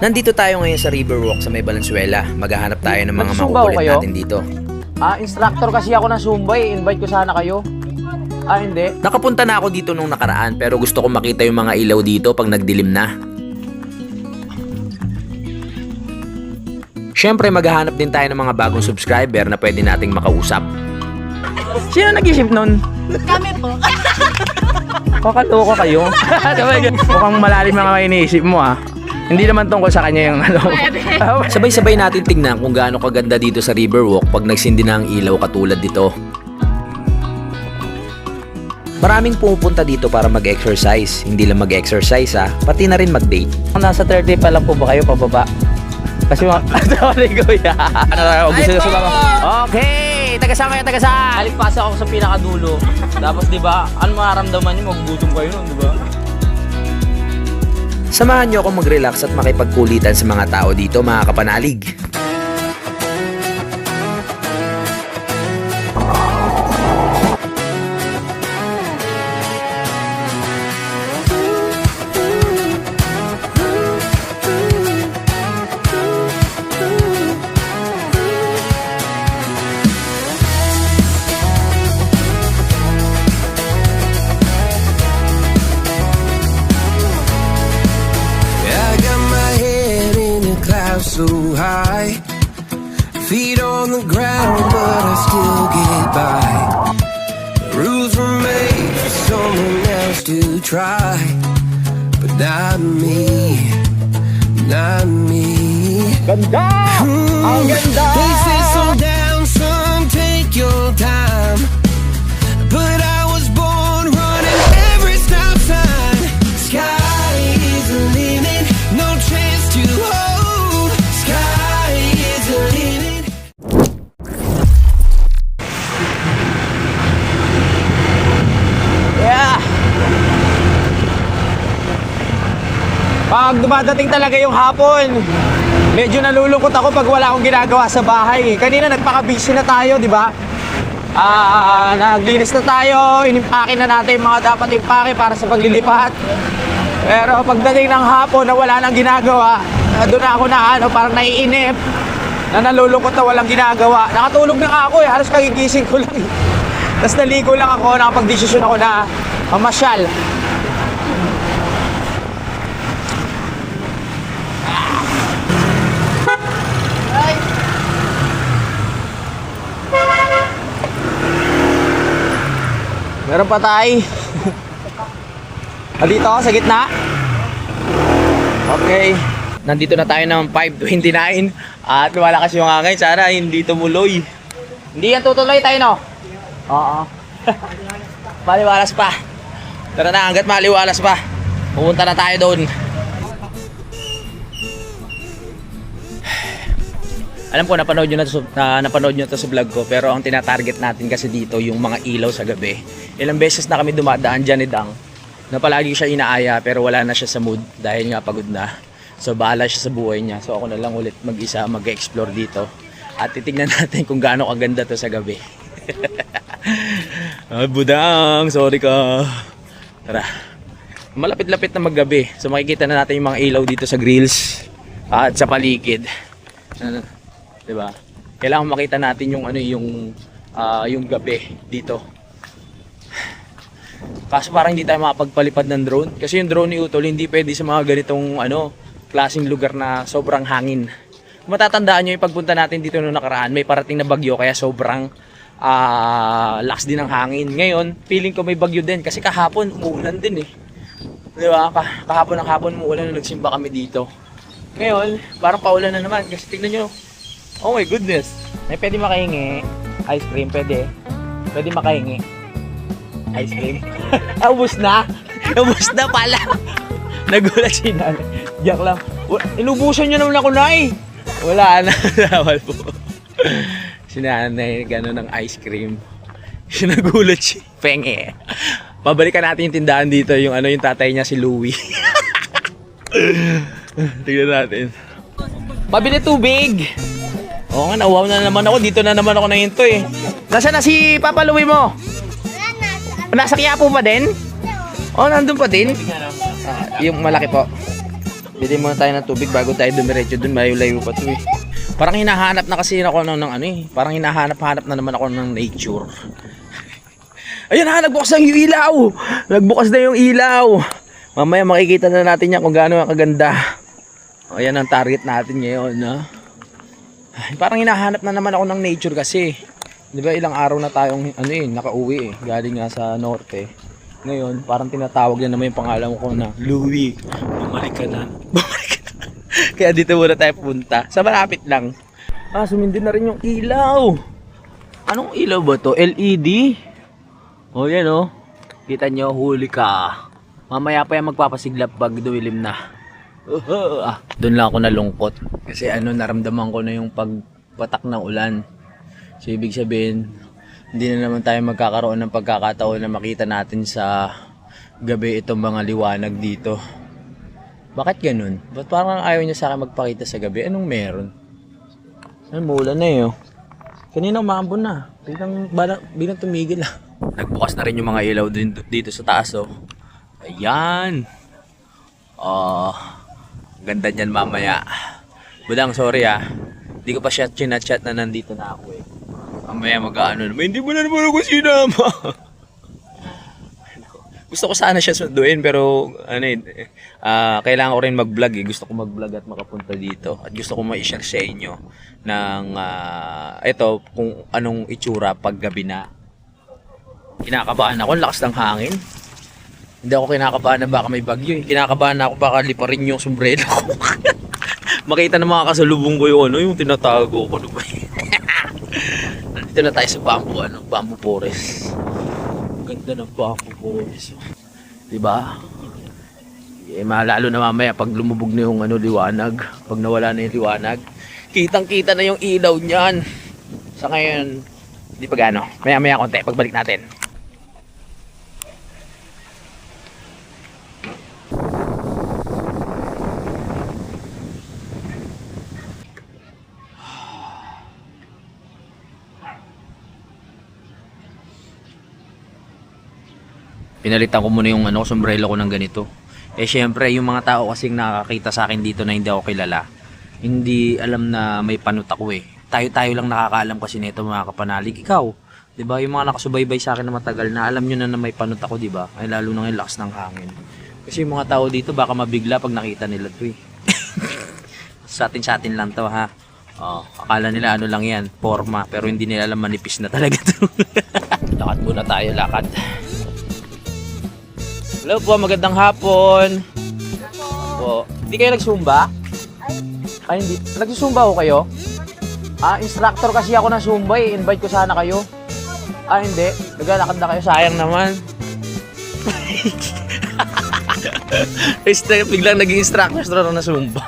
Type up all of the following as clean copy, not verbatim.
Nandito tayo ngayon sa Riverwalk sa may Valenzuela. Maghahanap tayo ng mga Nagsusumba makukulit kayo? natin dito. Instructor kasi ako ng Zumba eh. Invite ko sana kayo. Hindi. Nakapunta na ako dito nung nakaraan pero gusto kong makita yung mga ilaw dito pag nagdilim na. Siyempre maghahanap din tayo ng mga bagong subscriber na pwede nating makausap. Sino nag-isip nun? Kami po. Kakaloko kayo. Mukhang malalim mga iniisip mo ah. Hindi naman tungkol sa kanya yung ano. Sabay-sabay natin tingnan kung gaano kaganda dito sa Riverwalk pag nagsindi na ang ilaw katulad dito. Maraming pumupunta dito para mag-exercise. Hindi lang mag-exercise pati na rin mag-date. Nasa 30 pa lang po ba kayo pababa? Kasi sorry kuya. Gusto na sumama. Okay, taga-sama kayo, taga-saan. Alipasa ako sa pinakadulo. Tapos di ba, ano mararamdaman niyo, magugutom kayo nun, di ba? Samahan nyo akong mag-relax at makipagkulitan sa mga tao dito, mga kapanalig. So high, feet on the ground, but I still get by. The rules were made for someone else to try, but not me, not me. Ganda! Ang ganda! They say slow down, son, take your time, but I was born running every stop sign. Sky is the limit, no chance to hold. Pag dumadating talaga yung hapon, medyo nalulungkot ako pag wala akong ginagawa sa bahay. Kanina nagpaka-busy na tayo, di ba? Naglinis na tayo, inimpake na natin yung mga dapat impake para sa paglilipat. Pero pagdating ng hapon na wala nang ginagawa, doon ako na parang naiinip, na nalulungkot na walang ginagawa. Nakatulog na nga ako halos kagigising ko lang. Tapos naligo lang ako, nakapag-desisyon ako na mamasyal. Meron pa tayo. Dito ako sa gitna. Okay. Nandito na tayo ng 5:29 at lumalakas yung hangin. Sana hindi tumuloy. Hindi yan tutuloy tayo, no? Oo. Maliwalas pa. Tara na, hanggat maliwalas pa. Pupunta na tayo doon. Alam ko napanood nyo na to sa vlog ko, pero ang tinatarget natin kasi dito yung mga ilaw sa gabi. Ilang beses na kami dumadaan dyan ni Dang na palagi siya inaaya pero wala na siya sa mood dahil nga pagod na. So bahala siya sa buhay niya. So ako na lang ulit mag-isa mag-explore dito at titignan natin kung gaano kaganda to sa gabi. Budang, sorry ka. Tara. Malapit-lapit na maggabi. So makikita na natin yung mga ilaw dito sa grills at sa paligid. Diba? Kailangan makita natin yung yung gabi dito. Kaso parang hindi tayo makapagpalipad ng drone kasi yung drone ni Utol hindi pwede sa mga ganitong klaseng lugar na sobrang hangin. Kung matatandaan nyo yung pagpunta natin dito noong nakaraan, may parating na bagyo kaya sobrang lakas din ng hangin. Ngayon, feeling ko may bagyo din kasi kahapon umuulan din eh. Diba? Kahapon ng hapon umuulan nung nagsimba kami dito. Ngayon, parang paulan na naman kasi tignan nyo. Oh my goodness. May pwede makahingi. Ice cream, pwede. Pwede makahingi. Ice cream. Ubus na. Ubus na pala. Nagulat si nanay. Diyak lang. Inubusan niyo naman ako, Nay. Wala na. Nawal po. Si nanay, gano'n ng ice cream. Nagulat siya. Penge. Pabalikan natin yung tindahan dito. Yung yung tatay niya si Louie. Tignan natin. Pabili tubig. Oo nga, nawaw na naman ako. Dito na naman ako na hinto eh. Nasaan na si Papa Louie mo? Nasa Quiapo pa din? Oo, nandun pa din. Yung malaki po. Bili muna tayo ng tubig bago tayo dumiretso dun. Layo-layo pa to eh. Parang hinahanap na kasi ako ng ano eh. Parang hinahanap-hanap na naman ako ng nature. Ayun na, nagbukas na yung ilaw. Nagbukas na yung ilaw. Mamaya makikita na natin yan kung gaano kaganda. Ayan ang target natin ngayon. Ha? Ay, parang hinahanap na naman ako ng nature kasi. Di ba ilang araw na tayong nakauwi eh. Galing nga sa norte. Ngayon, parang tinatawag na naman yung pangalan ko na Louie, bumalik ka na. Bumalik ka na. Kaya dito muna tayo punta. Sa malapit lang. Sumindi na rin yung ilaw. Anong ilaw ba to? LED? O yan o. Kita nyo, huli ka. Mamaya pa yan magpapasiglap pag duwilim na. Doon lang ako nalungkot. Kasi naramdaman ko na yung pagpatak ng ulan. So ibig sabihin, hindi na naman tayo magkakaroon ng pagkakataon na makita natin sa gabi itong mga liwanag dito. Bakit ganun? Ba't parang ayaw niya sa akin magpakita sa gabi? Anong meron? Maulan na eh. Kanina umambon na. Bilang tumigil ah. Nagbukas na rin yung mga ilaw dito sa taas oh. Ayan. Ganda niyan mamaya. Budang, sorry ah. Hindi ko pa siya chinachat na nandito na ako eh. Mamaya mag-ano naman, hindi mo na naman ako sinama. Gusto ko sana siya sunduin pero kailangan ko rin mag-vlog eh. Gusto ko mag-vlog at makapunta dito. At gusto ko ma-share sa inyo ng ito kung anong itsura pag gabi na. Kinakabahan ako, lakas ng hangin. Hindi ako kinakabahan na baka may bagyo eh. Kinakabahan na ako baka liparin yung sombrero ko. Makita ng mga kasalubong ko yung tinatago ko. Dito na tayo sa bamboo forest. Ganda ng bamboo forest. Diba? Lalo na mamaya pag lumubog na yung liwanag. Pag nawala na yung liwanag, kitang-kita na yung ilaw niyan. Sa ngayon, hindi pa gano. Maya-maya konti, pagbalik natin. Pinalitan ko muna yung sombrero ko ng ganito. Eh syempre, yung mga tao kasing nakakita sa akin dito na hindi ako kilala, hindi alam na may panot ako eh. Tayo-tayo lang nakakaalam kasi nito mga kapanalig. Ikaw, 'di ba? Yung mga nakasubaybay sa akin na matagal na alam niyo na may panot ako, 'di ba? Ay lalo na ng lakas ng hangin. Kasi yung mga tao dito baka mabigla pag nakita nila 'to eh. sa atin lang 'to ha. Akala nila lang yan, forma, pero hindi nila alam manipis na talaga 'to. Lakad muna tayo, lakad. Hello po, magandang hapon. Po. Hindi kayo nagsumba? Ay, hindi. Nagsusumba ko kayo? Instructor kasi ako ng Zumba eh. Invite ko sana kayo. Hindi. Naglalakad na kayo. Sayang naman. Biglang naging instructor na Zumba.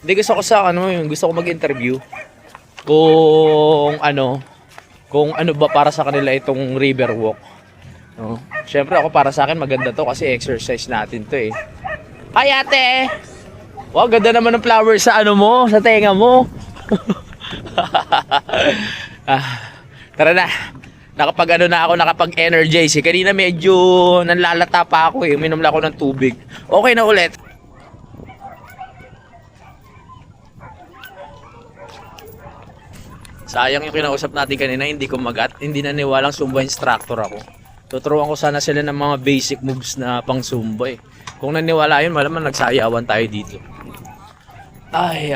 Hindi, gusto ko gusto ko mag-interview. Kung ano ba para sa kanila itong river walk. Siyempre ako para sa akin maganda to kasi exercise natin to eh. Hi ate! Wow, ganda naman ng flowers sa sa tenga mo. Tara na. Nakapag-energize eh. Kanina medyo nanlalata pa ako eh. Uminom lang ako ng tubig. Okay na ulit. Sayang yung kinausap natin kanina, hindi ko hindi naniwalang Zumba instructor ako. Tuturuan ko sana sila ng mga basic moves na pang Zumba eh. Kung naniwala yun, malamang nagsayawan tayo dito. Ay.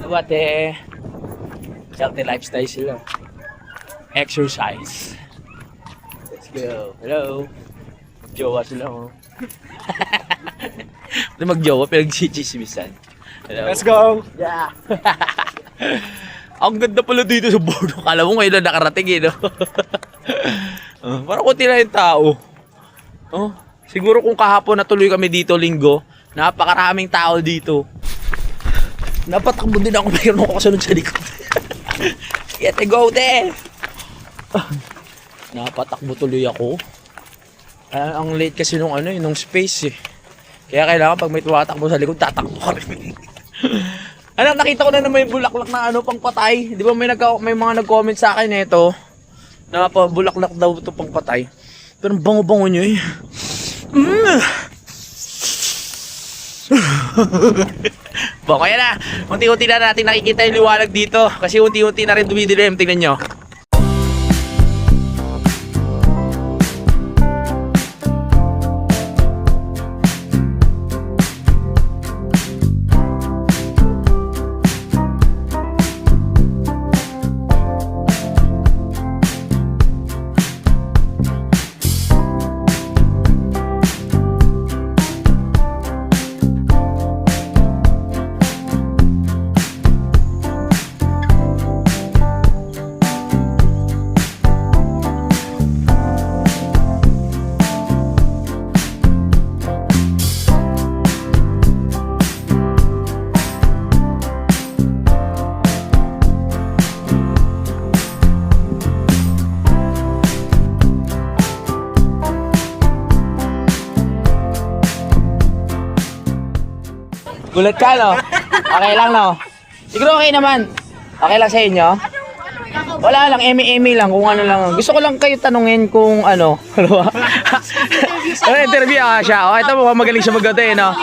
Bate. Healthy lifestyle sila. Exercise. Let's go. Hello. Jowa sila oh. Magjowa, pinag-chichismisan. Hello. Let's go! Yeah. Ang ganda pala dito sa Bordo. Kala mo ngayon na nakarating eh, no? Parang kunti na yung tao. Siguro kung kahapon natuloy kami dito linggo, napakaraming tao dito. Napatakbo din ako, mayroon ako kasunod sa likod. Get go there! Napatakbo tuloy ako. Ang late kasi nung space eh. Kaya kailangan pag may tumatakbo sa likod, tatakbo ka rin. Nakita ko na naman yung bulaklak na pang patay. Di ba may mga nag-comment sa akin nito na bulaklak daw ito pang patay. Pero bango-bango nyo eh. Kaya na, unti-unti na natin nakikita yung liwanag dito kasi unti-unti na rin dumidilim, tingnan nyo. Gulat ka, no? Okay lang, no? Siguro okay naman. Okay lang sa inyo? Wala lang, eme-eme lang, kung ano lang. Gusto ko lang kayo tanungin kung ano. Interview siya. Okay, ito mo, magaling siya mag-gato eh, no?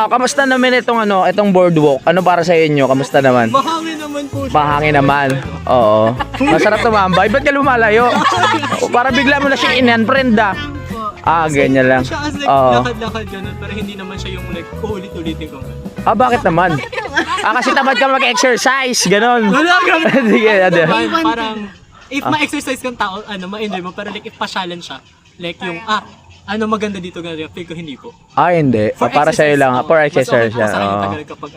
Kamusta naman itong boardwalk? Ano para sa inyo? Kamusta naman? Mahangin naman po siya. Mahangin naman. Oo. Masarap tumambay. Ba't ka lumalayo? Para bigla mo na siya in-unfriend, ah. Ganyan lang. Siya as like Oo. lakad-lakad ganun, pero hindi naman siya yung like ulit-ulitin ko. Bakit naman? Kasi tamad ka mag-exercise, ganon. Wala ganun. Sige, ano. Parang, if ma-exercise kang tao, ma-enjoy mo, pero like if pasyalan siya, like yung, maganda dito, ganun, feel ko hindi po. Hindi. Para sa'yo lang. For exercise siya. yan. Mas okay Oo. tagal kapag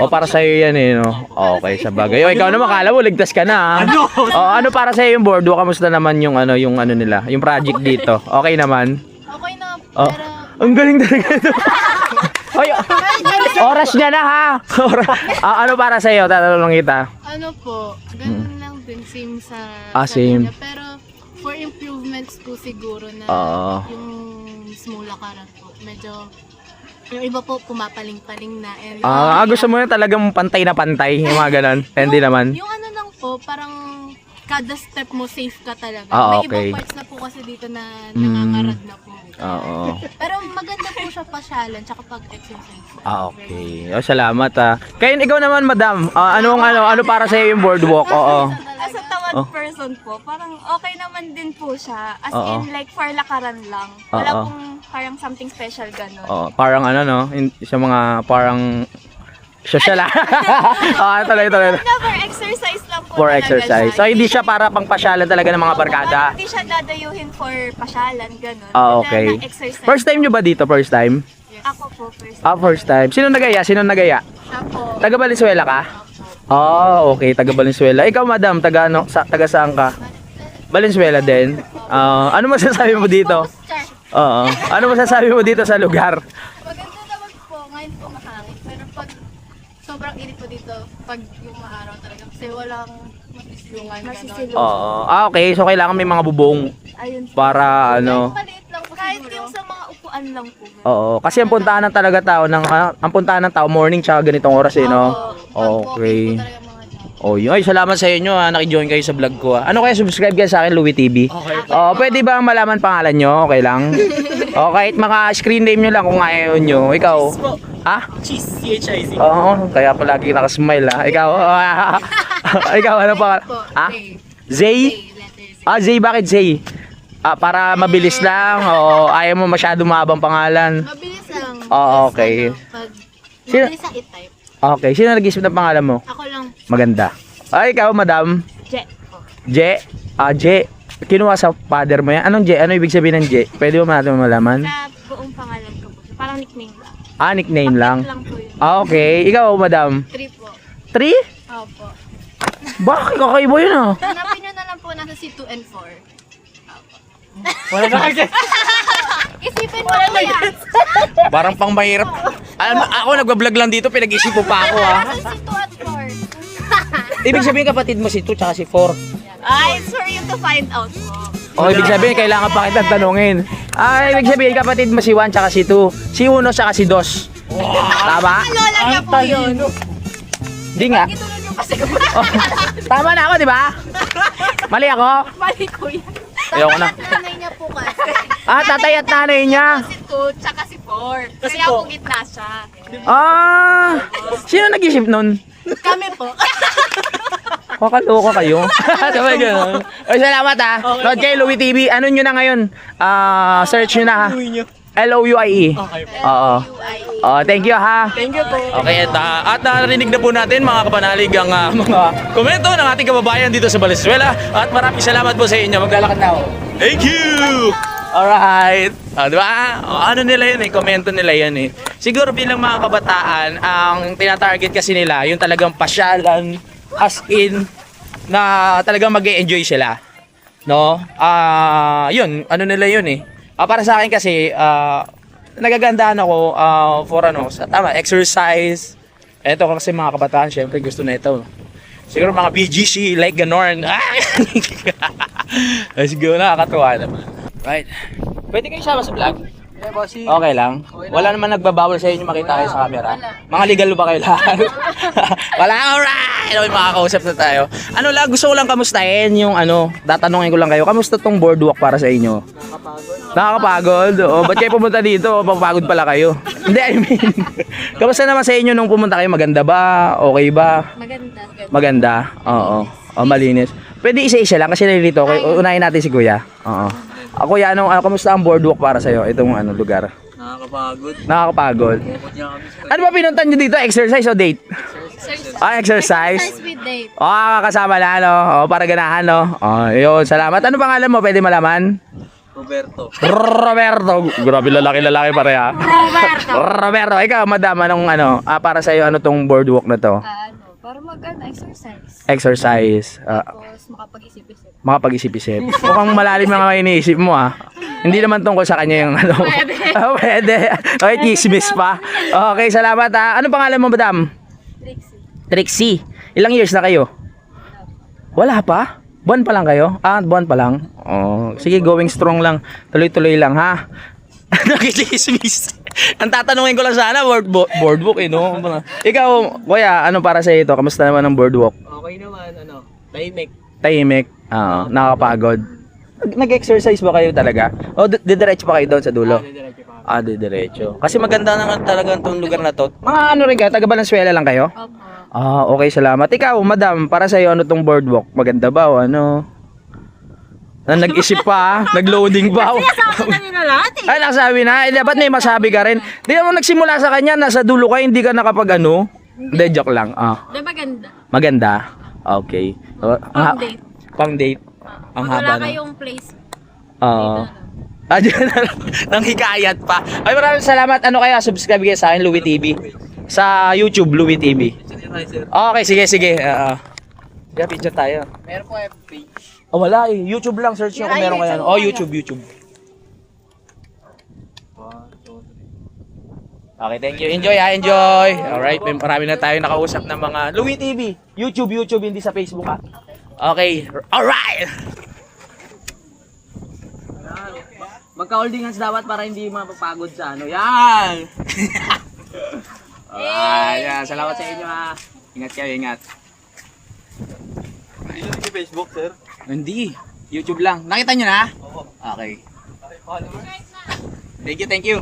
Para sa'yo yan eh, no? Okay, sa bagay. Ikaw naman, kala mo, ligtas ka na, ha? Ano para sa'yo yung boardwalk? Kamusta naman yung ano nila? Yung project dito? Okay naman? Okay na, Oh. pero... Ang galing talaga ito. Ay, oras niya na, ha? Ano para sa'yo? Tatanong kita. Ano po, ganun lang din, same sa Same. kanya. Pero for improvements po siguro na Oo. yung mismo lakaran po, medyo yung iba po pumapaling-paling na. And Gusto mo yun talagang pantay na pantay, yung mga ganon. Hindi naman. Yung ano lang po, parang kada step mo safe ka talaga. okay. May ibang parts na po kasi dito na nangangarad na po. Oo. Pero maganda po siya pasyalan tsaka pag-exercise. Okay. Salamat, ha. Kaya ikaw naman, madam. Ano para sa'yo yung boardwalk? Oo. As a tamad person po, parang okay naman din po siya. As Oo. in, like, for lakaran lang. Wala Oo. pong parang something special ganun. Parang no? Sa mga parang social. Tuloy. For exercise lang po For talaga exercise. siya. So, hindi siya para pang pasyalan talaga ng mga barkada. Parang hindi siya dadayuhin for pasyalan, ganun. Okay. Na exercise. First time nyo ba dito? First time? Ako po, first. First time. Sino nagaya? Siya po. Taga Valenzuela ka? Okay. Taga Valenzuela. Ikaw, madam, taga saan ka? Valenzuela din. Ano masasabi mo dito? Oo. Ano masasabi mo dito sa lugar? Maganda naman po, ngayon po mahangin. Pero pag sobrang init po dito, pag yung maaraw talaga, kasi walang masisilungan gano'n. Okay. So, kailangan may mga bubong Ayun po. para Maliit lang po Kahit siguro. yung sa mga upuan lang po. Kasi ang puntahan ng talaga tao ang puntahan ng tao morning tsaka ganitong oras eh, no? Okay. Ay, salamat sa inyo, ha. Naki-join kayo sa vlog ko, ha. Ano kaya subscribe kayo sa akin, Louie TV? Okay. Pwede ba malaman pangalan nyo? Okay lang? Kahit mga screen name nyo lang kung ayaw nyo. Ikaw? Ha? Cheese, CHIZ. Kaya palagi nakasmile, ha. Ikaw? Ikaw, ano pa? Ha? Zay? Zay, bakit Zay? Para mabilis lang o ayaw mo masyado mahabang pangalan? Mabilis lang. Okay. Pag Sino- mabilis ang i-type. Okay, sino nag-isip ng pangalan mo? Ako lang. Maganda. Ikaw, madam? Je. Je? Je? Kinuha sa father mo yan? Anong Je? Ano ibig sabihin ng Je? Pwede mo natin malaman? Sa buong pangalan ko po. Parang nickname lang. Nickname lang? Lang po yun. Okay. Ikaw, madam? 3 po. 3? Opo. Bakit kakaiba yun, ah? Hanapin nyo na lang po nasa si 2 and 4. Wala na agad. Isipin mo kuya. Parang pang mahirap. Ako nagbablog lang dito, pinag-isip mo pa ako, ha? Nasa si 2 at 4. Ibig sabihin kapatid mo si 2 tsaka si 4. It's for you to find out po. Ibig sabihin kailangan pa kitang tanungin. Ibig sabihin kapatid mo si 1 tsaka si 2. Si 1 tsaka si 2. Tama? Lola niya po yun. Di nga. Gituloy nyo kasi Tama na ako, di ba? Mali ako? Mali ko yan. Ayoko na. Nanay niya po kasi. Ah, tatay at nanay niya. Si Tut, tsaka si Ford. Kaya ako gitna siya. Ah, sino nag-isip nun? Kami po. Kakaloko kayo. Sabay ganun. Ay, salamat ha. Load kayo, Louie TV. Ano nyo na ngayon? Search nyo na ha. Louie. Oo. Thank you ha. Thank you po. Okay, at narinig na po natin mga kapanalig ang mga komento ng ating kababayan dito sa Valenzuela. At maraming salamat po sa inyo. Maglalakad na ako. Thank you! Alright. Di ba? Ano nila yun eh? Komento nila yun eh. Siguro bilang mga kabataan, ang tinatarget kasi nila, yung talagang pasyalan, as in, na talagang mag-e-enjoy sila. No? Yun, ano nila yun eh. Para sa akin kasi, nagagandahan ako for exercise. Eto kasi mga kabataan, syempre gusto na ito. Siguro mga BGC, like ganon. Siguro nakakatuwa naman. Right. Pwede kayo sama sa vlog? Okay lang. Wala naman nagbabawal sa inyo makita kayo sa camera. Mga legal ba kayo lahat? Wala, alright! Okay, makakausap na tayo. Ano lang, gusto ko lang kamustahin yung tatanungin ko lang kayo. Kamusta tong boardwalk para sa inyo? Nakakapagod? O, ba't kayo pumunta dito? Papagod pala kayo. Hindi, I mean, kamusta naman sa inyo nung pumunta kayo? Maganda ba? Okay ba? Maganda. Maganda? Oo. Malinis. Pwede isa-isa lang kasi nalilito. Okay, unahin natin si Kuya. Oo. Kuya, kamusta ang boardwalk para sa'yo? Itong lugar? Nakakapagod. Ano ba pinuntan nyo dito? Exercise o date? Exercise. Exercise with date. Kasama na, para ganahan, no? Yun, salamat. Ano pangalan mo? Pwede malaman? Roberto. Grabe, lalaki pareha. Roberto. Ikaw, madam, anong para sa'yo, ano tong boardwalk na to? Para exercise. Exercise. Tapos makapag-isip-isip. Makapag-isip-isip. Mukhang malalim na nga iniisip mo Hindi naman tungkol sa kanya yung Pwede. Pwede. Okay, chismis pa. Okay, salamat ha. Anong pangalan mo, madam? Trixie. Ilang years na kayo? Wala pa? Buwan pa lang kayo? Buwan pa lang. Sige, going strong lang. Tuloy-tuloy lang ha. Nakichismis. Ang tatanungin ko lang sana, boardwalk no? Ikaw, kuya, ano para sa ito? Kamusta naman ang boardwalk? Okay naman, tahimik. Tahimik. Nakakapagod. Nag-exercise ba kayo talaga? O didiretso pa kayo doon sa dulo? Didiretso. Kasi maganda naman talaga itong lugar na to. Mga ano rin kayo, taga Valenzuela lang kayo? Opo. Okay, salamat. Ikaw, madam, para sa iyo ano tong boardwalk? Maganda ba o ano? Nag-isip pa, nag-loading pa. Sabi na nila lahat eh. Ay, nasabi na. Dapat may masabi ka rin. Di mo nagsimula sa kanya, nasa dulo ka, hindi ka nakapag Hindi, joke lang. Maganda. Maganda. Okay. Pang-date. Pang-date. Ang haba Wala na. kayong place. Diyan na lang. Nang hikayat pa. Ay, maraming salamat. Ano kaya, subscribe kayo sa akin, Louie TV. Sa YouTube, Louie TV. Okay, sige. Picture tayo. Meron po FB page. Wala eh. YouTube lang. Search nyo kung meron kayo. YouTube. Okay, thank you. Enjoy. Alright, marami na tayo nakausap ng mga Louie TV. YouTube, hindi sa Facebook Okay. Alright! Magka-holding hands dapat para hindi mapapagod sa Yan! Alright, salamat sa inyo Ingat kayo, ingat. Hindi sa Facebook, sir. Hindi. YouTube lang. Nakita nyo na? Oo. Okay. Thank you.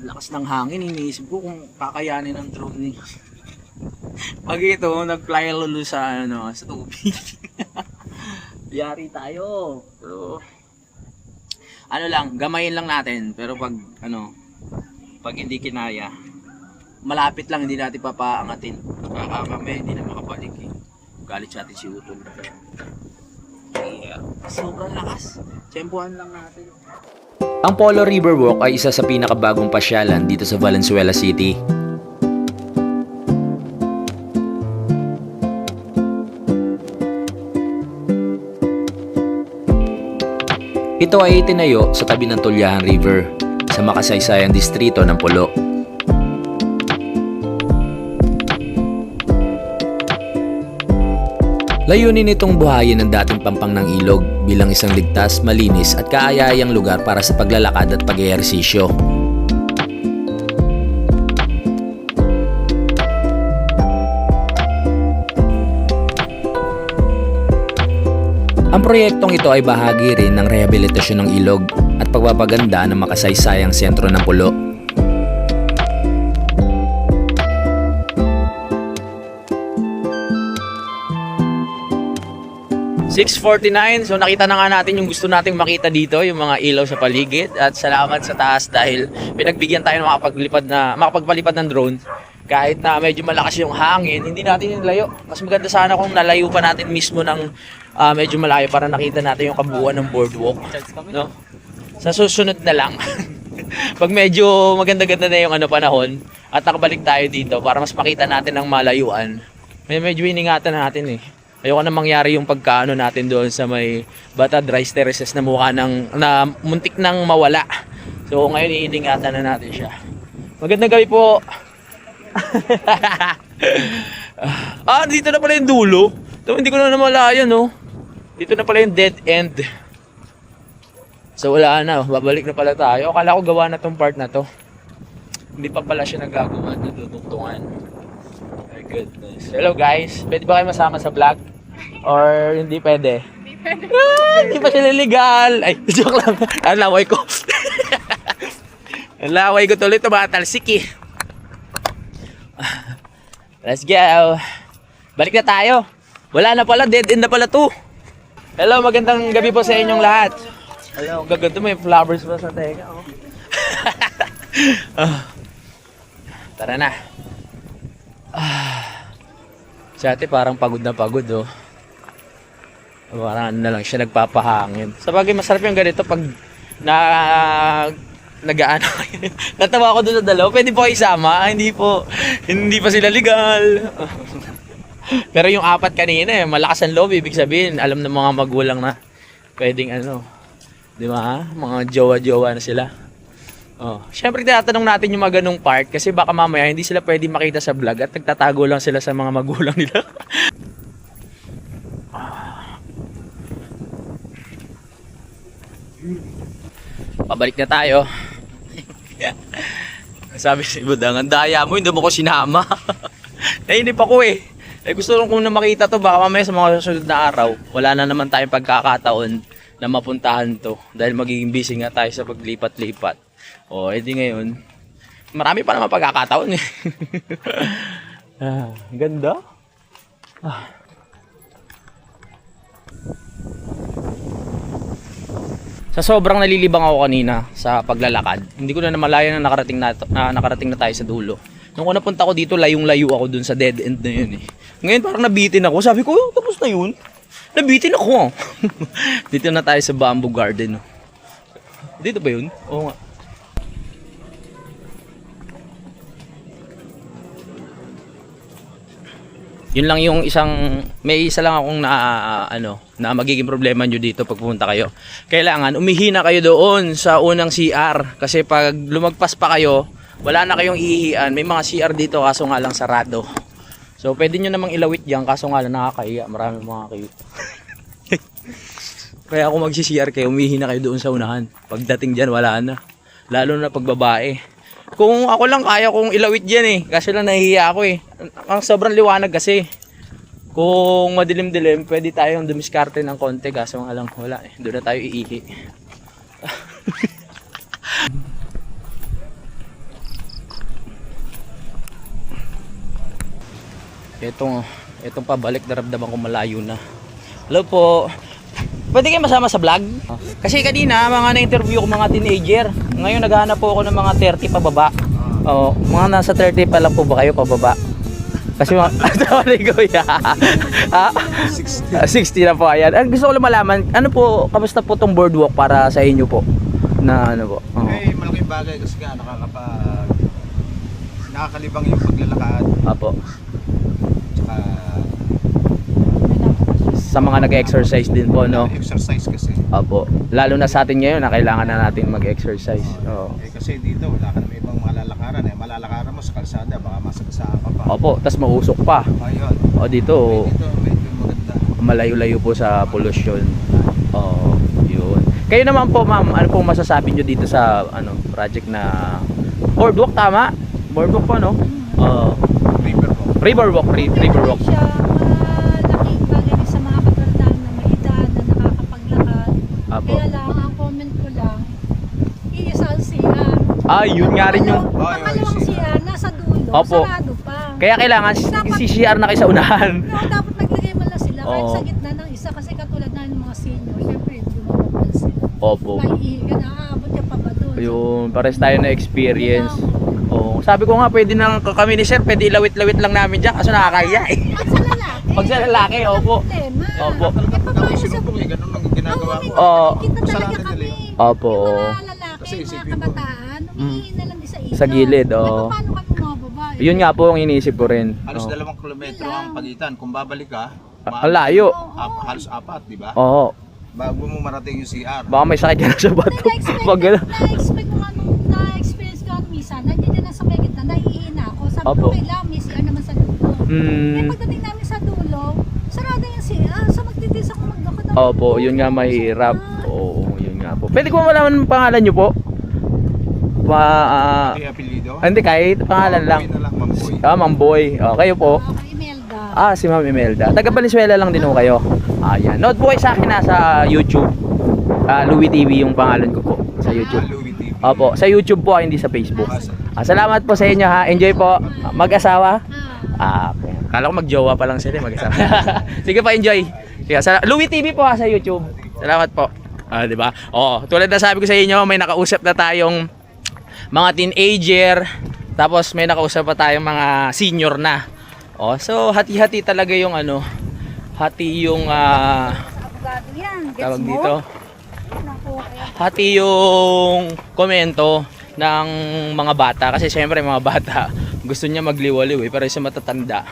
Lakas ng hangin. Iniisip ko kung kakayanin ng drone ni. Pag ito, nag-fly lulu sa tubig. Yari tayo. Pero, gamayin lang natin. Pero pag hindi kinaya, malapit lang, hindi natin papaangatin. Kami, hindi na makabalik Galit sa atin si Utol. Sobrang lakas. Tsempuhan lang natin. Ang Polo River Walk ay isa sa pinakabagong pasyalan dito sa Valenzuela City. Ito ay itinayo sa tabi ng Tulyahan River sa makasaysayang distrito ng Polo. Layunin itong buhayin ang dating pampang ng ilog bilang isang ligtas, malinis at kaaya-ayang lugar para sa paglalakad at pag-ehersisyo. Ang proyektong ito ay bahagi rin ng rehabilitasyon ng ilog at pagpapaganda ng makasaysayang sentro ng Pulo. .49, so nakita na nga natin yung gusto nating makita dito, yung mga ilaw sa paligid. At salamat sa taas dahil pinagbigyan tayo ng makapagpalipad ng drone. Kahit na medyo malakas yung hangin, hindi natin yung layo. Mas maganda sana kung nalayo pa natin mismo ng medyo malayo para nakita natin yung kabuuan ng boardwalk. No? Sa susunod na lang. Pag medyo maganda-ganda na yung panahon at nakabalik tayo dito para mas makita natin ang malayuan, medyo iningatan natin eh. Ayoko na mangyari yung pagkaano natin doon sa may Batad Rice Terraces na mukha na muntik nang mawala. So ngayon iiningatan na natin siya. Magandang gabi po. Dito na pala yung dulo. Hindi ko na namalayan, no. Dito na pala yung dead end. So wala na, babalik na pala tayo. Akala ko gawa na tong part na to. Hindi pa pala siya nagagawa na dudugtungan. My goodness. Hello guys, pwede ba kayo masama sa vlog? Or hindi pwede? Hindi pa sila legal. Ay, joke lang. Ang laway ko. Ang laway ko tuloy tumatalsik eh. Let's go. Balik na tayo. Wala na pala, dead end na pala to. Hello, magandang gabi po sa inyong lahat. Hello, gaganda mo yung flowers pa sa teka. Oh. Tara na. Si ate parang pagod na pagod oh. Parang na lang siya nagpapahangin. Sa bagay masarap yung ganito pag nagaano. Natawa ako doon sa dalawa. Pwede po kayo isama. Hindi pa sila legal. Pero yung apat kanina malakas ang loob. Ibig sabihin, alam ng mga magulang na pwedeng di ba? Mga jowa-jowa na sila. Siyempre tinatanong natin yung mga ganung part kasi baka mamaya hindi sila pwede makita sa vlog at nagtatago lang sila sa mga magulang nila. Pabalik na tayo. Sabi si Budang, ang daya mo, hindi mo ko sinama. Nainip ako eh. Gusto lang kong na makita to, baka mamaya sa mga susunod na araw, wala na naman tayong pagkakataon na mapuntahan to. Dahil magiging busy nga tayo sa paglipat-lipat. Edi ngayon, marami pa naman pagkakataon eh. Ganda. Sa sobrang nalilibang ako kanina sa paglalakad, hindi ko na namalayan na nakarating na tayo sa dulo. Nung napunta ko dito, layong-layo ako dun sa dead end na yun eh. Ngayon parang nabitin ako. Sabi ko, tapos na yun. Nabitin ako. Dito na tayo sa Bamboo Garden. Dito ba yun? Oo nga. Yun lang yung may isa lang akong na magiging problema nyo dito pag pumunta kayo. Kailangan umihina kayo doon sa unang CR. Kasi pag lumagpas pa kayo, wala na kayong ihihian. May mga CR dito kaso nga lang sarado. So pwede nyo namang ilawit dyan kaso nga lang nakakahiya. Maraming mga kayo. Kaya kung magsi-CR kayo, umihina kayo doon sa unahan. Pagdating dyan, wala na. Lalo na pag babae. Kung ako lang kaya kong ilawit dyan eh. Kasi lang nahihiya ako eh. Ang sobrang liwanag kasi. Kung madilim-dilim, pwede tayong dumiskarte ng konti. Kaso nga lang wala eh. Doon na tayo iihi. Itong pabalik, naramdaman ko malayo na. Hello po. Pwede kayo masama sa vlog? Kasi kanina, mga na-interview ko mga teenager. Ngayon naghahanap po ako ng mga 30 pababa. Mga nasa 30 pa lang po ba kayo pababa? Kasi mga... ha? 60 na po, ayan. Gusto ko lang malaman, kamusta po tong boardwalk para sa inyo po? Na ano po? Malaking bagay kasi nga nakakalibang yung paglalakad. Apo. Tsaka sa mga nag-exercise din po, no? exercise kasi. Apo. Lalo na sa atin ngayon na kailangan na natin mag-exercise. Kasi dito wala ka naman ibang malalakaran eh. Malalakaran mo sa kalsada, baka masagasaan ka pa. Opo, tas mausok pa. Ayun. Dito Medyo maganda. malayo-layo po sa pollution. Yun. Kayo naman po, ma'am, ano pong masasabi nyo dito sa project na boardwalk, tama? Boardwalk po, no? Riverwalk. Riverwalk. Siya malaking bagay sa mga kabataan na may edad na Opo. Kaya lang, ang comment ko lang, iisang CR. Yun nga rin yung... Pangalawang CR, nasa dulo, Opo. sarado pa. Kaya kailangan si CR na kayo sa unahan. No, dapat naglagay man lang sila, kahit Oo. sa gitna ng isa, kasi katulad na ng mga senior, syempre, hindi mo mapansin. Opo. Maiiga na, aabot ka pa ba doon? Yung pares tayo na experience. Oo. Sabi ko nga, pwede na kami ni sir, pwede ilawit-lawit lang namin dyan, kaso nakakaya eh. Pag sa lalaki, Pag sa lalaki, opo. problema. Opo. Eh, paano sa... Sinumpong eh, ganun ang ginagawa ko. Oo. Kita talaga Kasalanan kami. nila yun. Opo. Yung mga lalaki, Kasi mga isipin mo. kabataan, humihingi na lang din sa ilaw. Sa gilid, oo. Eh, paano kami mga babae? Yun nga po ang iniisip ko rin. Halos Oo. 2 kilometro ang pagitan. Kung babalik ka, Ang layo. halos 4, di ba? Oo. Bago mo marating yung CR. Baka may sakit ka na sa bato. Pag gano'n. Na-expect ko nga nung na-experience ko ang misa, nandiyan na sa may gitna, naiihina ako. Sabi Opo. ko, kailangan may CR naman sa dulo. Eh, pagdating namin sa dulo, sarado yung CR. So magtitis ako maglakad. Opo, yun nga mahirap. Oo, yun nga po. Pwede ko malaman ang pangalan nyo po? May apelido? Hindi, kahit pangalan lang. Boy na lang, Mamboy. Ma'am Boy. Kayo po? Ako, Imelda. Si Ma'am Imelda. Taga Valenzuela lang din ho kayo. Yan. Note po kayo sa akin sa YouTube. Louie TV yung pangalan ko po sa YouTube. Louie TV. Opo, sa YouTube po, hindi sa Facebook. Salamat po sa inyo ha. Enjoy po. Mag-asawa? Okay. Kala ko mag-jowa pa lang sila, mag-asawa. Sige pa, enjoy. Sige, Louie TV po ha sa YouTube. Salamat po. Di ba? Tulad na sabi ko sa inyo, may nakausap na tayong mga teenager, tapos may nakausap pa tayong mga senior na. So hati-hati talaga yung hati yung Abogado yan. Gets tawag mo? dito. Naku, kaya Hati yung komento ng mga bata kasi syempre mga bata gusto niya magliwaliw pero sa matatanda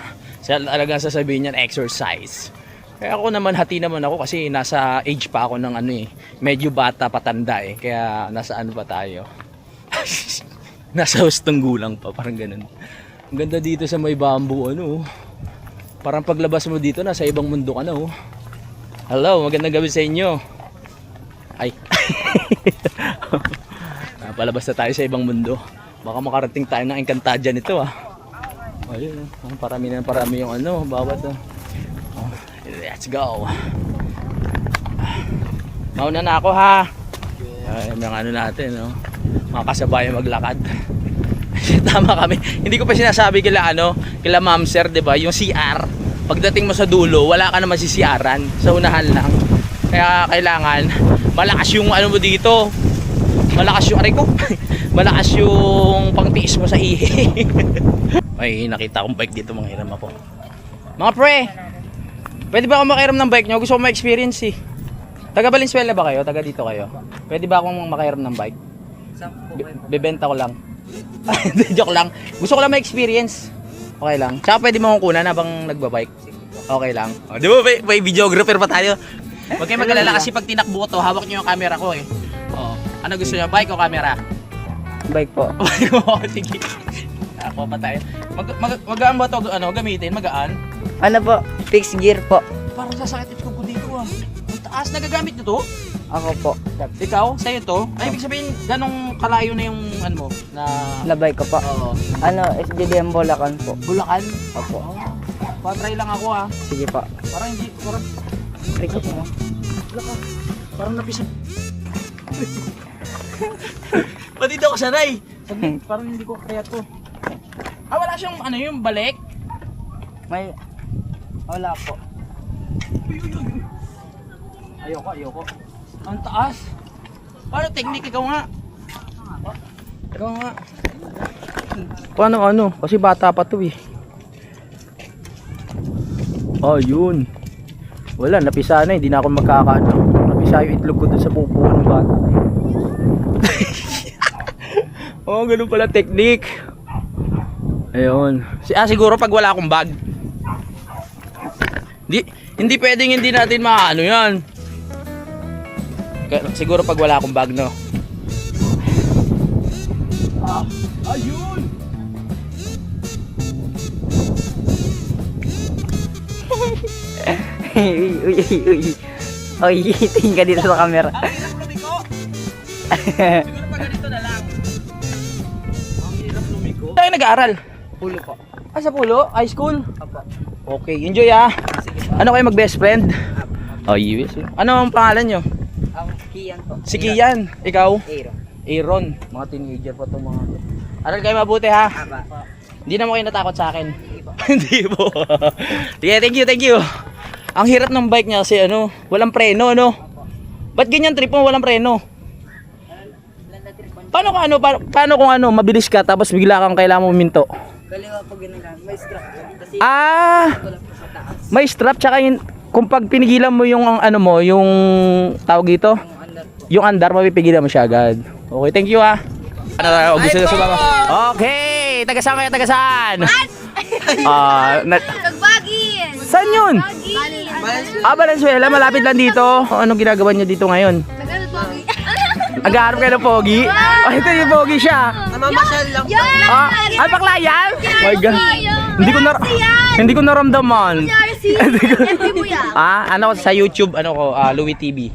siya talagang sasabihin niyan exercise. Kaya ako naman hati naman ako kasi nasa age pa ako ng medyo bata patanda kaya nasa pa tayo. Nasa hustong gulang pa, parang ganun. Ang ganda dito sa may bamboo, parang paglabas mo dito, nasa ibang mundo ka na, Hello, magandang gabi sa inyo. Ay. Palabas na tayo sa ibang mundo. Baka makarating tayo ng Encantadia nito, Ayun, parami yung bawat, let's go. Mauna na ako, ha. May natin, mga kasabayan maglakad. Tama kami. Hindi ko pa sinasabi kila Ma'am Sir, 'di ba? Yung CR. Pagdating mo sa dulo, wala ka naman si CR-an, sa unahan lang. Kaya kailangan malakas yung mo dito. Malakas yung ko. Malakas yung pangtiis mo sa ihi. Ay, nakita akong bike dito, manghiram ako. Mga pre, pwede ba ako makiram ng bike nyo? Gusto ko ma-experience Taga Valenzuela ba kayo? Taga dito kayo? Pwede ba akong makiram ng bike? Bebenta ko lang. Joke lang. Gusto ko lang ma-experience. Okay lang. Tsaka pwede mo akong kunan habang nagbabike. Okay lang. Di ba may videographer pa tayo? Huwag kayo mag-alala kasi pag tinakbo ko to, hawak nyo yung camera ko Ano gusto nyo? Bike o camera? Bike po. Sige. Ako pa tayo. Magaan ba ito gamitin? Magaan? Ano po? Fixed gear po. Parang sasakit ito ko dito Ang taas. Nagagamit nyo to? Ako po. Ikaw? Sa'yo to? Ay, ibig sabihin, ganong kalayo na yung na... Labay ko po. Oo. SDDM Bulacan po. Bulacan? Opo. Pa-try lang ako Sige po. Parang hindi, parang... Try ko po. Parang napisag. Ba't hindi ako sanay? Parang hindi ko kaya to. Wala siyang yung balik? May... Wala po. Ayoko. Ang taas. Paano technique? Ikaw nga. Paano Kasi bata pa to Yun. Wala, napisa na. Hindi na ako napisa yung itlog ko dun sa pupo ng bata. Ganun pala technique. Ayun. Siguro pag wala akong bag. Hindi pwedeng hindi natin yan. Siguro pag wala akong bag, no? Ayun! Uy, tingin ka dito sa camera. Ang hirap lumiko! Siguro pag ganito na lang. Ang hirap lumiko. Saan kayo nag-aaral? Pulo po. Sa Pulo? High school? Opo. Okay, enjoy Ano kayo mag-best friend? Yes. Ano ang pangalan nyo? Ang Kian Si Kian, ikaw? Aaron. Aaron, mga teenager pa itong mga... Aral kayo mabuti ha? Aba. Hindi naman kayo natakot sa akin. Hindi po. Sige, thank you. Ang hirap ng bike niya kasi ano, walang preno, no? Ba't ganyan trip mo, walang preno? Paano kung ano, mabilis ka tapos bigla kang kailangan mo minto? Kaliwa po ganun lang. May strap po. Kasi Ah, wala po sa taas. may strap tsaka kung pag pinigilan mo yung ano mo, yung tawag dito, Yung under po. yung andar, mapipigilan mo siya agad. Okay, thank you ha. Ano tayo? Gusto na sumama? Okay, taga saan kayo? Taga saan? Nagbagin! Saan yun? Bagin! Valenzuela, malapit lang dito. Anong ginagawa niyo dito ngayon? Nagkakabagin! Nag-aarap kayo ng pogi? Oh, ito yung pogi siya. Namamasyal lang po. Ay, bakla yan? My God. Hindi ko naramdaman. Ano ko sa YouTube, Louie TV.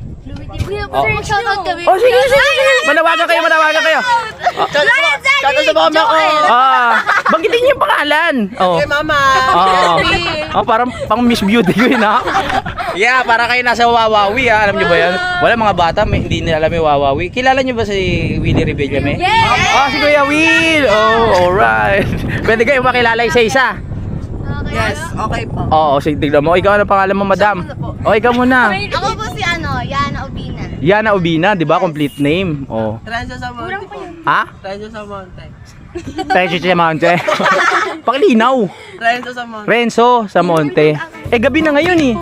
Shoutout kami. Oh, sige. Manawagan kayo. Shoutout sa mama ko. Banggitin niyo yung pangalan. Oh. Mama. Parang pang Miss Beauty ko yun, ha? Yeah, para kayo nasa Wawawi, ha? Alam niyo ba yan? Wala mga bata, hindi nila alam yung Wawawi. Kilala niyo ba si Willie Rebellame? Yes! Si Kuya Will! Oh, alright. Pwede kayo makilala isa-isa. Yes, Okay po. Oo, sige, tignan mo. Ikaw, ano pangalan mo, madam? Ikaw muna. Ako po si Yana Obina. Yana Ubina, di ba? Complete name. Oh. Renzo sa Monte po. Ha? Renzo sa Monte. Renzo sa Monte. Pakilinaw. Renzo sa Monte. Renzo sa Monte. Gabi na ngayon eh.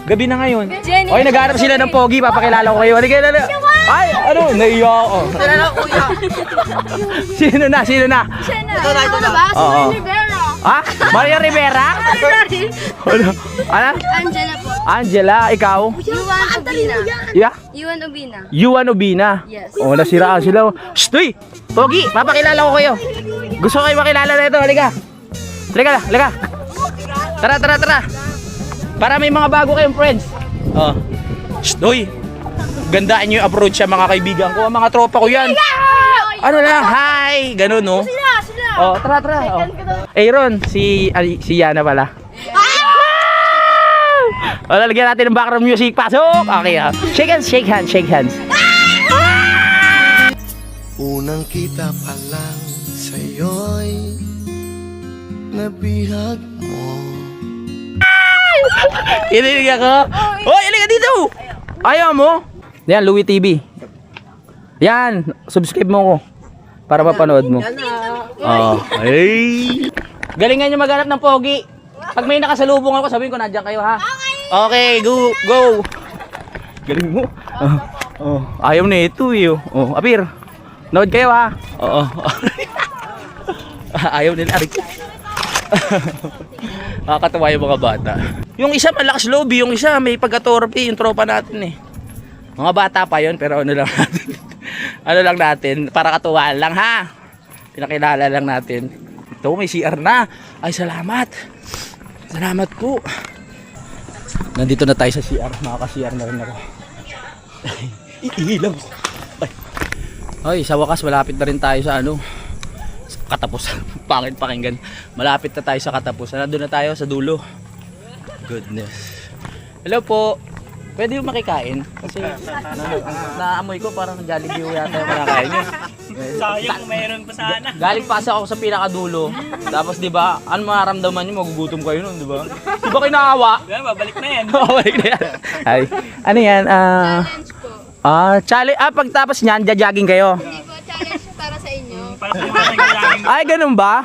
Gabi na ngayon. Oy, naghahanap sila ng pogi. Papakilala ko kayo. Halika na. Ay, ano? Naiya ako. Sila lang kuya. Sino na? Ito na ba? Si Oo. Rivera. Ha? Maria Rivera? Ano? Angela po. Angela, ikaw? Yuan Obina. Yeah? Yuan Obina. Yuan Ubina. Yes. Oh, nasiraan sila. Stoy! Pogi, papakilala ko kayo. Gusto kayo makilala na ito. Halika. Tara. Para may mga bago kayong friends. Oh. Stoy! Gandaan nyo yung approach sa mga kaibigan ko. Mga tropa ko yan. Ano lang, hi! Ganun, no? Sila. Oh, tara. Oh. Aaron, si Yana pala. Lalagyan natin ng background music. Pasok! Okay, Shake hands. Unang kita pa lang sa'yo'y nabihag mo. Inilig ako. Hoy, halika dito! Ayaw mo? Yan, Louie TV. Yan, subscribe mo ko. Para mapanood mo. Ay. Galingan nyo maghanap ng pogi. Pag may nakasalubong ako, sabihin ko nandiyan kayo, ha? Okay, go. Galing mo. Ayaw na ito eh. Apir. Nood kayo, ha? Oo. Ayaw nila. Nakakatawa yung mga bata. Yung isa malakas loob, yung isa may pagka-torpe, yung tropa natin eh. Mga bata pa yon, pero ano lang natin, para katuwaan lang, ha? Pinakilala lang natin. Ito, may CR na. Ay, salamat po. Nandito na tayo sa CR. Makaka-CR na rin ako. Iilang ko. Ay, sa wakas malapit na rin tayo sa katapusan. Pangit pakinggan. Malapit na tayo sa katapusan. Nandun na tayo sa dulo. Goodness. Hello po. Pwede yung makikain? Kasi naamoy ko parang Jollibee yata yung makakain nyo. Sayang, mayroon pa sana. Galing pa ako sa pinakadulo. Tapos di ba, ano mararamdaman nyo? Magugutom kayo nun, di ba? Di ba kayo naawa? Babalik na yan. Babalik na yan. Ay, ano yan? Challenge po. Challenge. Pagtapos nyan, jogging kayo. Hindi po, challenge para sa inyo. Ay, ganun ba?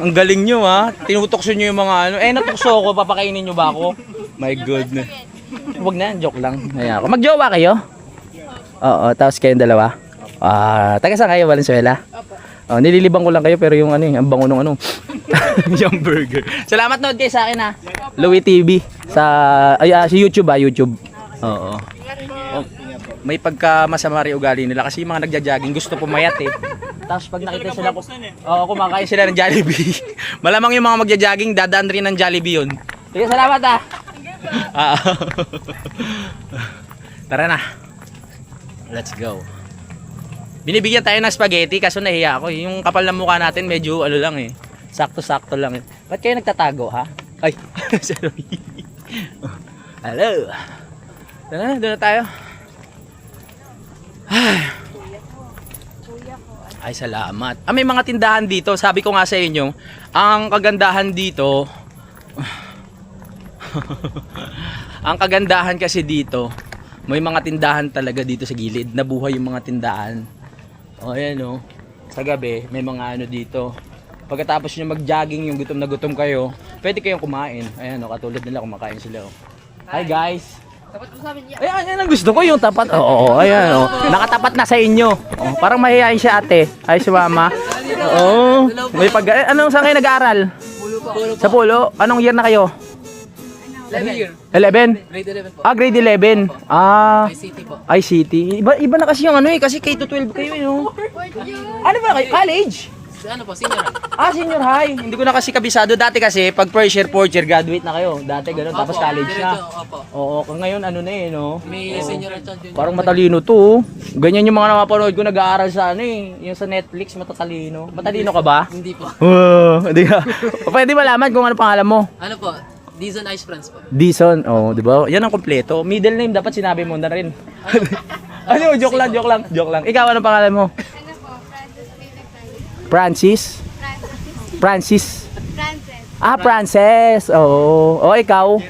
Ang galing nyo, ha? Tinutokso nyo yung mga natukso ko, papakainin nyo ba ako? My goodness. Huwag na, joke lang. Ayan ako. Magjowa kayo? Oo, tapos kayong dalawa? Taga saan kayo, Valenzuela? Nililibang ko lang kayo, pero yung ang bango nung yung burger. Salamat nood kayo sa akin, ha? Louie TV. Sa YouTube, YouTube. Oo. May pagka masama rin ugali nila kasi yung mga nagja-jogging gusto pumayat eh. Tapos pag nakita sila kumakain sila ng Jollibee. Malamang yung mga magja-jogging dadaan rin ng Jollibee yun. Sige, salamat ah. Tara na. Let's go. Binibigyan tayo ng spaghetti kaso nahiya ako. Yung kapal ng mukha natin medyo lang eh. Sakto-sakto lang eh. Ba't kayo nagtatago ha? Ay, sorry. Hello. Tara na, doon na tayo. Ay, salamat. Ah, may mga tindahan dito. Sabi ko nga sa inyo, ang kagandahan dito, ang kagandahan kasi dito, may mga tindahan talaga dito sa gilid. Nabuhay yung mga tindahan. O, ayan o. Sa gabi, may mga ano dito. Pagkatapos nyo mag-jogging, yung gutom na gutom kayo, pwede kayong kumain. Ayan o, katulad nila, kumakain sila o. Hi guys! Ayan, yan ang gusto ko, yung tapat. Oo, ayan o. Nakatapat na sa inyo. Oh, parang mahihayin si ate. Ay, si mama. Oo. May anong saan kayo nag-aaral? Sa Pulo. Anong year na kayo? 11? Grade 11 po. Ah, grade 11. Ah, ICT po. ICT. Iba na kasi yung ano eh, kasi K-12 kayo eh, no? Ano ba kayo? College? Ano po, senior. Ah, senior high. Hindi ko na kasi kabisado. Dati kasi, pag first year, fourth year, graduate na kayo. Dati gano'n, tapos college na. Opo. Oo, ngayon ano na eh, no? May senior at junior. Parang matalino to. Ganyan yung mga napapanood ko, nag-aaral sa ano eh. Yung sa Netflix, matatalino. Matalino ka ba? Hindi po. Hindi ka. Pwede malaman kung ano pangalan mo. Ano po? Dizon Ice Friends po. Dison, oh, di ba? Yan ang kompleto. Middle name dapat sinabi mo na rin. Ano, joke lang. Ikaw ano pangalan mo? Ano po, Francis Philip Francis. Francis. Ah, Frances. Oo. O ikaw?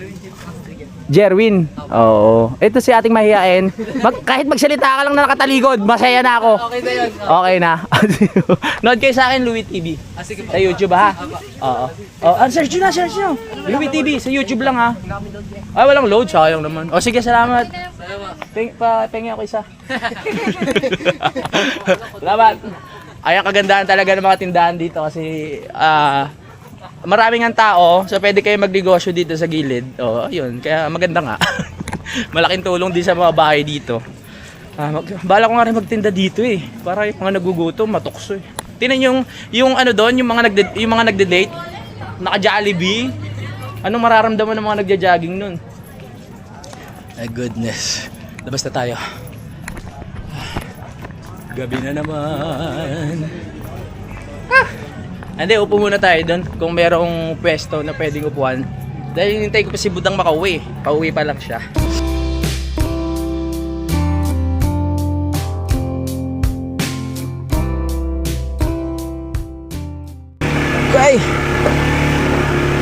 Jerwin. Oo. Ito si ating mahihain. Kahit magsalita ka lang na nakataligod, masaya na ako. Okay na yun. Okay na. Nood kayo sa akin, Louis TV. Sige po. Sa YouTube ha? Oo. Oh, search nyo. Louis TV, sa YouTube lang ha. Ay, walang load. Sayang naman. O sige, salamat. Pengi ako isa. Salamat. Ay, ang kagandahan talaga ng mga tindahan dito kasi maraming ang tao, so pwede kayo magnegosyo dito sa gilid. O, ayun, kaya maganda nga. Malaking tulong din sa mga bahay dito. Bala ko nga rin magtinda dito eh. Para yung mga nagugutom, matukso eh. Tingnan yung ano doon, yung mga nagde-date, naka-Jollibee. Anong mararamdaman ng mga nagja-jogging nun? My goodness. Labas na tayo. Gabi na naman. Hindi, upo muna tayo doon kung merong pwesto na pwedeng upuan. Dahil hinintay ko pa si Budang makauwi. Pauwi pa lang siya. Okay.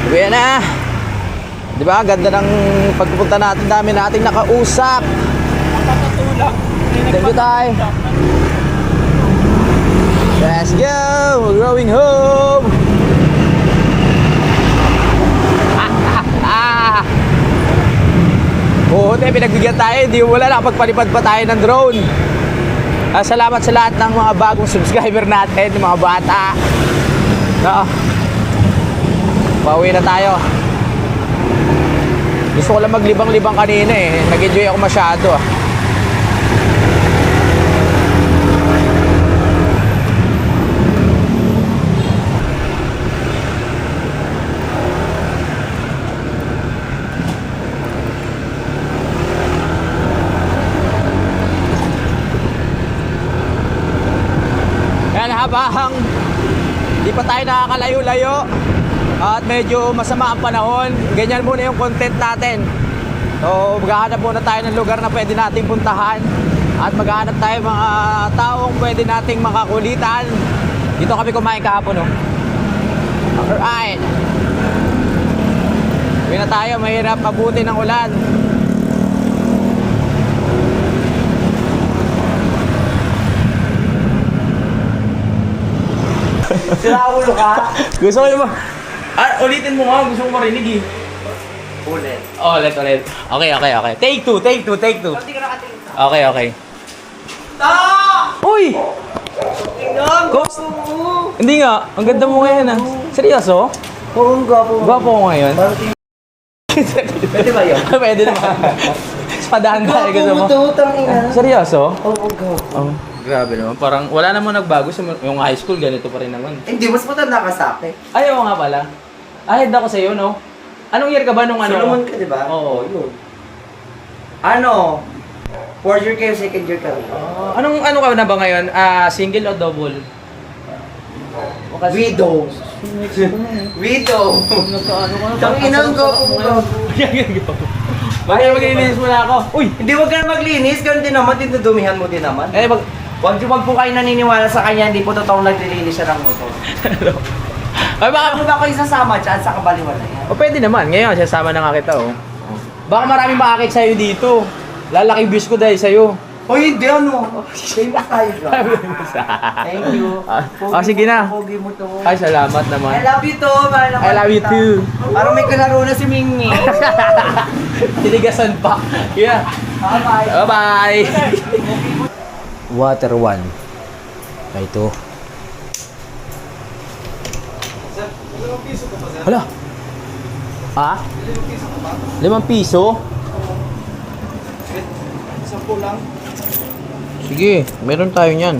Uwi na. Diba? Ganda ng pagpupunta natin. Dami nating nakausap. Thank you, Tay. Let's go! We're going home! Buti, pinagbigyan tayo. Hindi wala, nakapagpalipad pa tayo ng drone. Salamat sa lahat ng mga bagong subscriber natin, mga bata. No? Pauwi na tayo. Gusto ko lang maglibang-libang kanina eh. Nag-enjoy ako masyado ah. Habang di pa tayo nakakalayo-layo at medyo masama ang panahon, ganyan muna yung content natin. So maghahanap muna tayo ng lugar na pwede nating puntahan at maghahanap tayo mga taong pwede nating makakulitan. Dito kami kumain kahapon, no? Alright, uwi na tayo, mahirap abutin ng ulan. Sinaulo ka? Gusto ko yung ulitin mo nga, gusto ko marinig eh. Ulit. Okay. Take two. Okay. Uy! Ghost! Hindi nga, ang ganda mo ngayon ah. Seryoso? Oo, ang gwapo. Gwapo ko ngayon? Pwede ba yun? Pwede naman. Padahan tayo gusto mo. ina. Seryoso? Oo, gwapo. Oh, grabe naman. Parang wala namang nagbago sa yung high school, ganito pa rin naman. Hindi, mas matanda ka sa akin. Ay, oo nga pala. Ahead ako sa'yo, no? Anong year ka ba nung ano? Solomon ka, di ba? Oo. yun. Ano? 4th year kayo, 2nd year ka. Anong ano ka na ba ngayon? Single o double? Widow. Widow. Tanginang ko po. Maglilinis muna ako. Uy! Hindi, wag ka na maglinis. Ganun din naman, dinudumihan mo din naman. Eh, Wag po kayo naniniwala sa kanya, hindi po totoong naglilinis siya ng motor. Ay, baka... Ano ba ako isasama dyan sa kabaliwan na yan? O, pwede naman. Ngayon, sasama na nga kita, oh. Baka maraming makakit sa'yo dito. Lalaki views ko dahil sa'yo. O hindi, ano? Famous tayo dyan. Thank you. Sige na. Pogi mo to. Ay, salamat naman. I love you to. I love you too. Parang may kalaro na si Mingmi. Tinigasan pa. Yeah. Bye-bye. Bye-bye. Water 1. Ito. Hala. Ha? 5 piso? 10 lang. Sige, meron tayo niyan.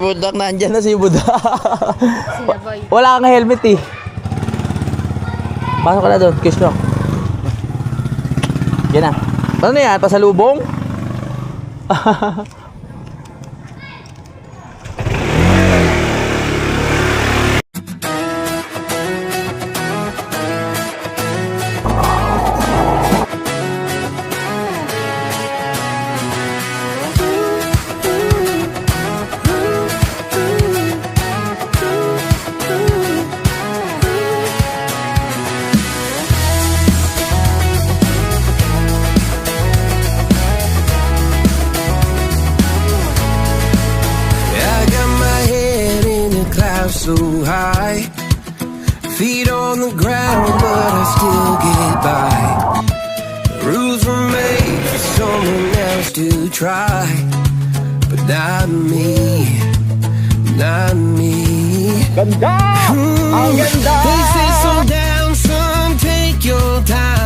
Budak, nandyan na si Budak. Wala kang helmet eh. Pasok ka na doon, kiss mo. Yan na. Ano yan? Pasalubong? I got my head in the clouds so high, feet on the ground, but I still get by. Rules were made for someone else to try, but not me, not me. Ganda! Ang ganda! They say slow down, son, take your time.